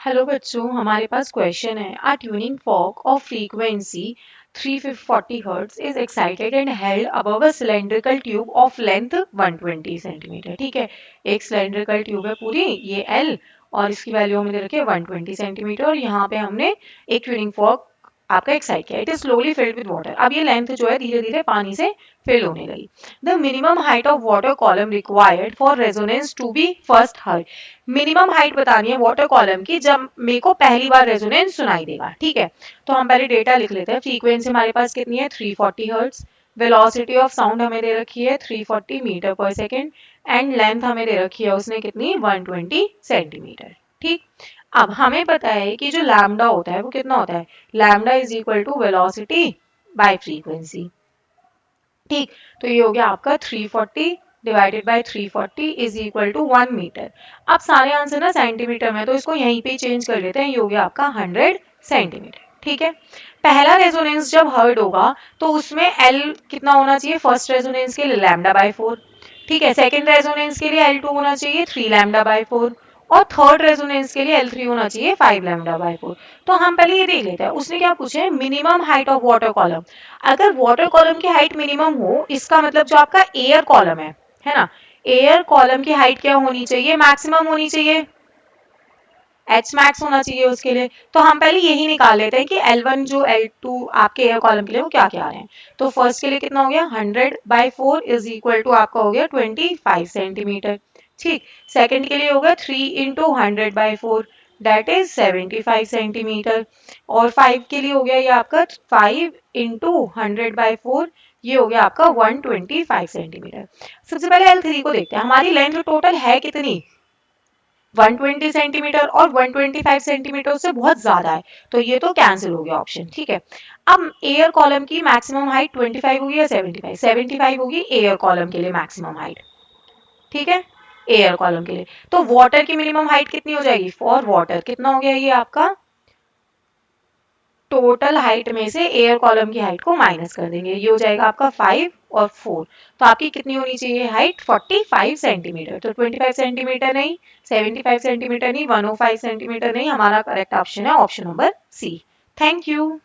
Hello बच्चों, हमारे पास क्वेश्चन है। A tuning fork of frequency 340 hertz is excited and held above a cylindrical tube of length 120 centimetre. ठीक है, एक सिलेंड्रिकल ट्यूब है पूरी, ये एल, और इसकी वैल्यू हमें दे रखी है 120 सेंटीमीटर, और यहाँ पे हमने एक ट्यूनिंग फॉर्क आपका एक्साइट किया। It is slowly filled with water. अब ये लेंथ जो है धीरे धीरे पानी से फिल होने लगी। The minimum height of water column required for resonance to be first heard. Minimum height बतानी है वाटर कॉलम की जब मेरे को पहली बार रेजोनेंस सुनाई देगा। ठीक है, तो हम पहले डेटा लिख लेते हैं। फ्रीक्वेंसी हमारे पास कितनी है, 340 हर्ट्ज। वेलोसिटी ऑफ साउंड हमें दे रखी है 340 मीटर पर सेकेंड, एंड लेंथ हमें दे रखी है उसने कितनी, 120 सेंटीमीटर। ठीक, अब हमें पता है कि जो लैम्डा होता है वो कितना होता है, lambda is equal to velocity by frequency. ठीक, तो ये हो गया आपका 340 divided by 340 is equal to 1 metre. अब सारे आंसर ना सेंटीमीटर में, तो इसको यहीं पे चेंज कर लेते हैं। ये हो गया आपका 100 सेंटीमीटर। ठीक है, पहला रेजोनेंस जब हर्ड होगा तो उसमें एल कितना होना चाहिए, फर्स्ट रेजोनेंस के लिए लैम्डा बाय 4। ठीक है, सेकेंड रेजोनेंस के लिए L2 होना चाहिए 3 लैम्डा बाय 4, और थर्ड रेजोनेंस के लिए L3 होना चाहिए 5 लैम्डा बाय 4। तो हम पहले ये देख लेते हैं उसने क्या पूछे है, minimum height of water column. अगर वाटर कॉलम की हाइट मिनिमम हो, इसका मतलब जो आपका एयर कॉलम है ना, एयर कॉलम की हाइट क्या होनी चाहिए, मैक्सिमम होनी चाहिए, एच मैक्स होना चाहिए उसके लिए। तो हम पहले यही निकाल लेते हैं कि L1 जो L2 आपके एयर कॉलम के लिए वो क्या क्या आ रहे हैं। तो फर्स्ट के लिए कितना हो गया, 100/4 इज इक्वल टू आपका हो गया 25 सेंटीमीटर। ठीक, सेकंड के लिए होगा 3 इंटू 100/4, दैट इज 75 सेंटीमीटर। और 5 के लिए हो गया ये आपका 5 इंटू 100/4, ये हो गया आपका 125 सेंटीमीटर। सबसे पहले L3 को देखते हैं, हमारी लेंथ टोटल है कितनी, 120 सेंटीमीटर, और 125 सेंटीमीटर से बहुत ज्यादा है, तो ये तो कैंसिल हो गया ऑप्शन। ठीक है, अब एयर कॉलम की मैक्सिमम हाइट 25 होगी या 75, 75 होगी एयर कॉलम के लिए मैक्सिमम हाइट। ठीक है, एयर कॉलम के लिए। तो वाटर की मिनिमम हाइट कितनी हो जाएगी, फॉर वाटर कितना हो गया ये आपका, टोटल हाइट में से एयर कॉलम की हाइट को माइनस कर देंगे, ये हो जाएगा आपका 5 और 4। तो आपकी कितनी होनी चाहिए हाइट, 45 सेंटीमीटर। तो 25 सेंटीमीटर नहीं, 75 सेंटीमीटर नहीं, 105 सेंटीमीटर नहीं, हमारा करेक्ट ऑप्शन है option number C. Thank you.